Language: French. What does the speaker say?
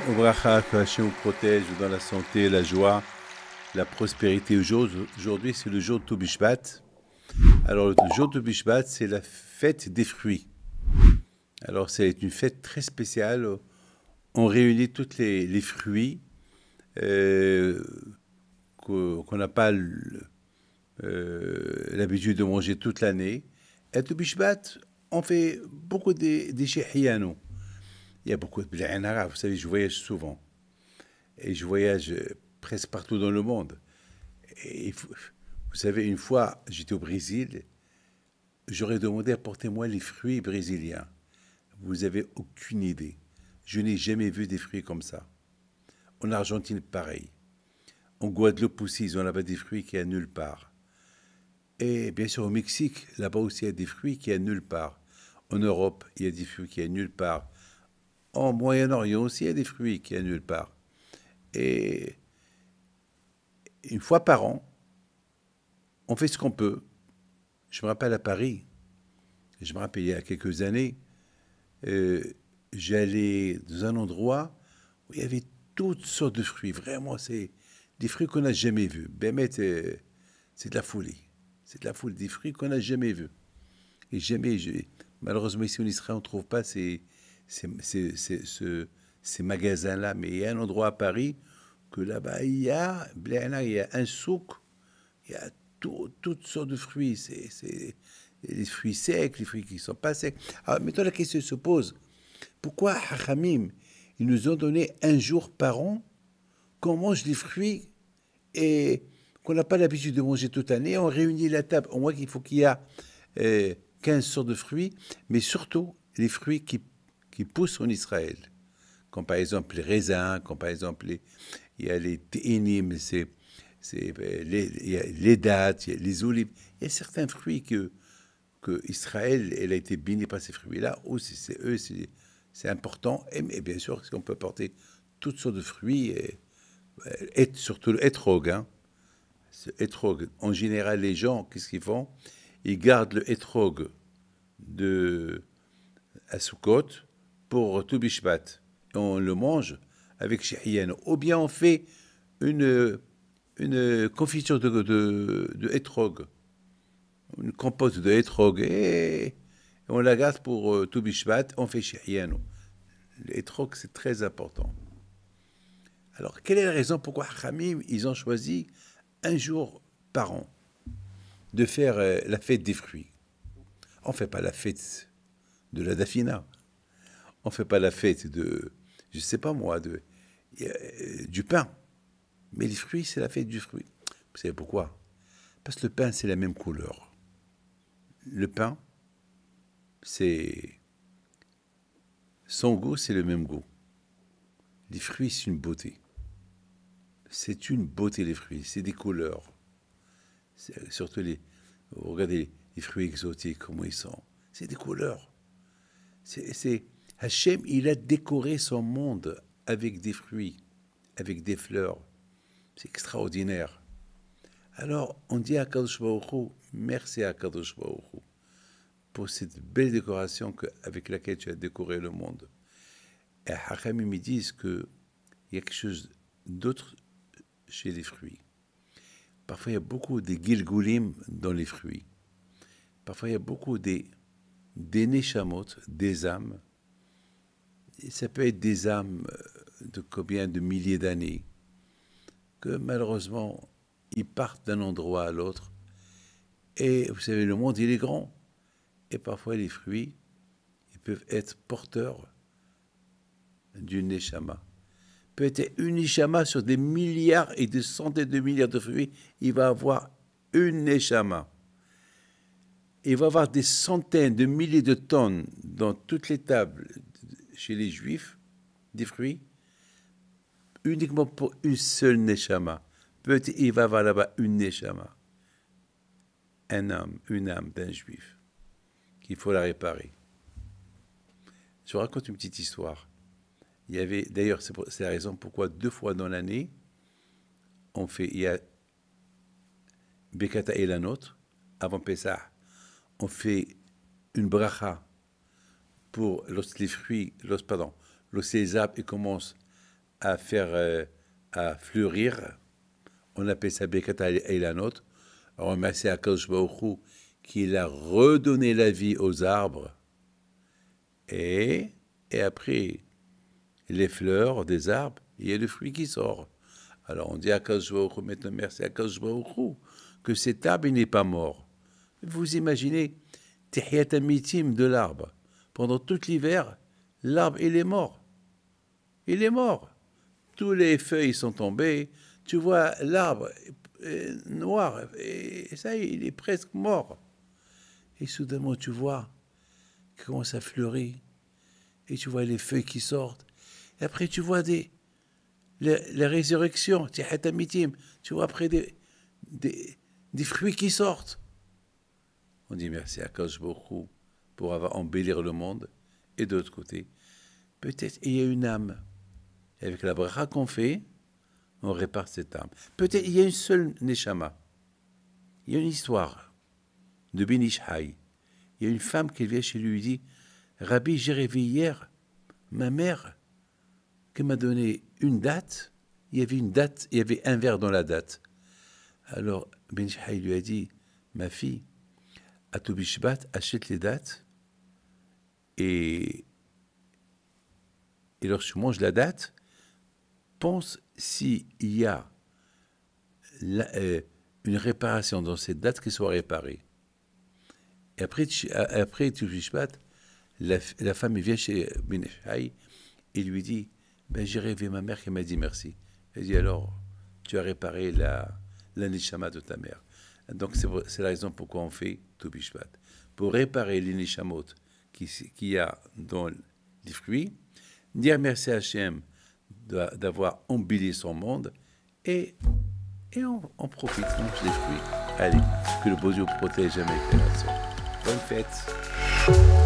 Au bracha, que Hachem vous protège dans la santé, la joie, la prospérité. Aujourd'hui, c'est le jour de Tobi Bishvat. Alors, le jour de Tobi Bishvat, c'est la fête des fruits. Alors, c'est une fête très spéciale. On réunit tous les fruits euh, qu'on n'a pas l'habitude de manger toute l'année. Et Tobi Bishvat, on fait beaucoup de shehiano. Il y a beaucoup de blé arabe. Vous savez, je voyage souvent. Et je voyage presque partout dans le monde. Et vous savez, une fois, j'étais au Brésil, j'aurais demandé apportez-moi les fruits brésiliens. Vous n'avez aucune idée. Je n'ai jamais vu des fruits comme ça. En Argentine, pareil. En Guadeloupe aussi, ils ont là-bas des fruits qui n'y a nulle part. Et bien sûr, au Mexique, là-bas aussi, il y a des fruits qui n'y a nulle part. En Europe, il y a des fruits qui n'y a nulle part. En Moyen-Orient aussi, il y a des fruits qui n'y a nulle part. Et une fois par an, on fait ce qu'on peut. Je me rappelle à Paris, je me rappelle il y a quelques années, j'allais dans un endroit où il y avait toutes sortes de fruits. Vraiment, c'est des fruits qu'on n'a jamais vus. Bémet, c'est de la folie. C'est de la folie, des fruits qu'on n'a jamais vus. Et jamais, malheureusement, ici en Israël, on ne trouve pas ces magasins-là. Mais il y a un endroit à Paris que là-bas, il y a un souk, il y a toutes sortes de fruits. C'est les fruits secs, les fruits qui ne sont pas secs. Alors, maintenant, la question se pose. Pourquoi Hachamim, ils nous ont donné un jour par an qu'on mange des fruits et qu'on n'a pas l'habitude de manger toute l'année? On réunit la table. On voit qu'il faut qu'il y a 15 sortes de fruits, mais surtout les fruits qui poussent en Israël. Comme par exemple les raisins, comme par exemple il y a les téinim, il y a les dattes, il y a les olives. Il y a certains fruits que Israël, elle a été bénie par ces fruits-là. Aussi, c'est important. Et bien sûr, si on peut porter toutes sortes de fruits, et surtout le hétrog. Hein. Ce hétrog. En général, les gens, qu'est-ce qu'ils font? Ils gardent le hétrog à Sukkot pour tout Bishvat. Et on le mange avec shehiyen. Ou bien on fait une confiture de hétrog, une compote de hétrog, et on la garde pour tout Bishvat, on fait shehiyen. Le hétrog, c'est très important. Alors, quelle est la raison pourquoi Hachamim, ils ont choisi un jour par an de faire la fête des fruits? On ne fait pas la fête de la dafina. On ne fait pas la fête de, je ne sais pas moi, du pain. Mais les fruits, c'est la fête du fruit. Vous savez pourquoi? Parce que le pain, c'est la même couleur. Le pain, c'est son goût, c'est le même goût. Les fruits, c'est une beauté. C'est une beauté, les fruits. C'est des couleurs. Surtout regardez les fruits exotiques, comment ils sont. C'est des couleurs. Hachem, il a décoré son monde avec des fruits, avec des fleurs. C'est extraordinaire. Alors, on dit à Kadosh Baruch Hu, merci à Kadosh Baruch Hu pour cette belle décoration avec laquelle tu as décoré le monde. Et Hachamim me disent qu'il y a quelque chose d'autre chez les fruits. Parfois, il y a beaucoup de gilgulim dans les fruits. Parfois, il y a beaucoup des neshamot, des âmes. Et ça peut être des âmes de combien de milliers d'années, que malheureusement, ils partent d'un endroit à l'autre. Et vous savez, le monde, il est grand. Et parfois, les fruits, ils peuvent être porteurs d'une neshama. Peut-être une neshama sur des milliards et des centaines de milliards de fruits, il va avoir une neshama. Il va avoir des centaines de milliers de tonnes dans toutes les tables chez les Juifs, des fruits, uniquement pour une seule neshama. Peut-être il va avoir là-bas une neshama. Une âme d'un Juif, qu'il faut la réparer. Je vous raconte une petite histoire. Il y avait, d'ailleurs, c'est la raison pourquoi 2 fois dans l'année, il y a Bekata et la nôtre, avant Pessah, on fait une bracha pour lorsque les fruits, lorsque les arbres commencent à faire, à fleurir. On appelle ça Bekat Eilanot. On remercie Akadosh Baruch Hu qu'il a redonné la vie aux arbres. Et après, les fleurs des arbres, il y a le fruit qui sort. Alors on dit à Akadosh Baruch Hu, maintenant merci à Akadosh Baruch Hu, que cet arbre n'est pas mort. Vous imaginez, Tihyat Amitim de l'arbre. Pendant tout l'hiver, l'arbre, il est mort. Il est mort. Tous les feuilles sont tombées. Tu vois, l'arbre noir, et ça, il est presque mort. Et soudainement, tu vois qu'il commence à fleurir. Et tu vois les feuilles qui sortent. Et après, tu vois la résurrection. Tihyat Amitim. Tu vois après des fruits qui sortent. On dit merci à Akadosh Baruch Hu pour avoir embellir le monde. Et de l'autre côté, peut-être il y a une âme. Et avec la bracha qu'on fait, on répare cette âme. Peut-être il y a une seule neshama. Il y a une histoire de Ben Ish Chai. Il y a une femme qui vient chez lui et dit « Rabbi, j'ai rêvé hier, ma mère, qui m'a donné une date. Il y avait une date, il y avait un verre dans la date. » Alors Ben Ish Chai lui a dit « Ma fille, à Tou Bishvat, achète les dates et lorsque tu manges la date, pense s'il y a une réparation dans cette date qui soit réparée. » Et après Tou Bishvat, la femme vient chez Ben Ish Chai et lui dit ben, j'ai rêvé ma mère qui m'a dit merci. Elle dit alors, tu as réparé la neshama de ta mère. Donc c'est la raison pourquoi on fait Tou Bishvat. Pour réparer les neshamot qu'il y a dans les fruits, dire merci à Hachem d'avoir embelli son monde et on profite, on mange les fruits. Allez, que le beau Dieu protège jamais les créations. Bonne fête.